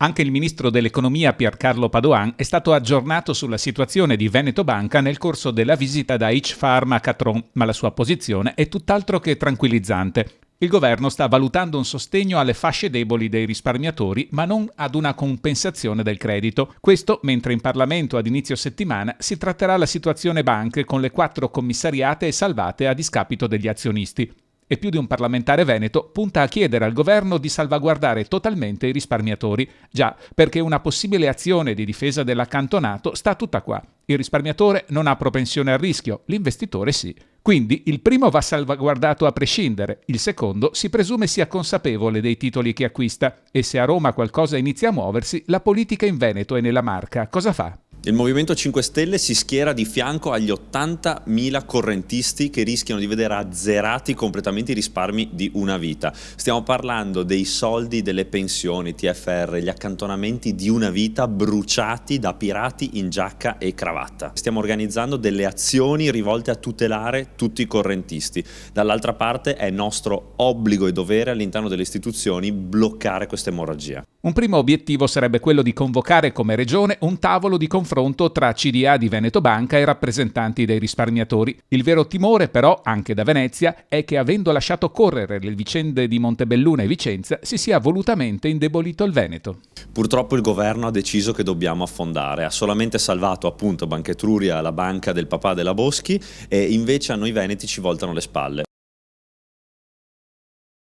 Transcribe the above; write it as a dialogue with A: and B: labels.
A: Anche il ministro dell'economia Piercarlo Padoan è stato aggiornato sulla situazione di Veneto Banca nel corso della visita da Itch Pharma a Catron, ma la sua posizione è tutt'altro che tranquillizzante. Il governo sta valutando un sostegno alle fasce deboli dei risparmiatori, ma non ad una compensazione del credito. Questo mentre in Parlamento ad inizio settimana si tratterà la situazione banche con le 4 commissariate e salvate a discapito degli azionisti. E più di un parlamentare veneto punta a chiedere al governo di salvaguardare totalmente i risparmiatori, già perché una possibile azione di difesa dell'accantonato sta tutta qua. Il risparmiatore non ha propensione al rischio, l'investitore sì. Quindi il primo va salvaguardato a prescindere, il secondo si presume sia consapevole dei titoli che acquista e se a Roma qualcosa inizia a muoversi, la politica in Veneto e nella Marca cosa fa?
B: Il Movimento 5 Stelle si schiera di fianco agli 80.000 correntisti che rischiano di vedere azzerati completamente i risparmi di una vita. Stiamo parlando dei soldi delle pensioni, TFR, gli accantonamenti di una vita bruciati da pirati in giacca e cravatta. Stiamo organizzando delle azioni rivolte a tutelare tutti i correntisti. Dall'altra parte è nostro obbligo e dovere all'interno delle istituzioni bloccare questa emorragia.
A: Un primo obiettivo sarebbe quello di convocare come regione un tavolo di confronto tra CDA di Veneto Banca e rappresentanti dei risparmiatori. Il vero timore però, anche da Venezia, è che avendo lasciato correre le vicende di Montebelluna e Vicenza si sia volutamente indebolito il Veneto.
B: Purtroppo il governo ha deciso che dobbiamo affondare, ha solamente salvato appunto Banca Etruria, la banca del papà della Boschi, e invece a noi veneti ci voltano le spalle.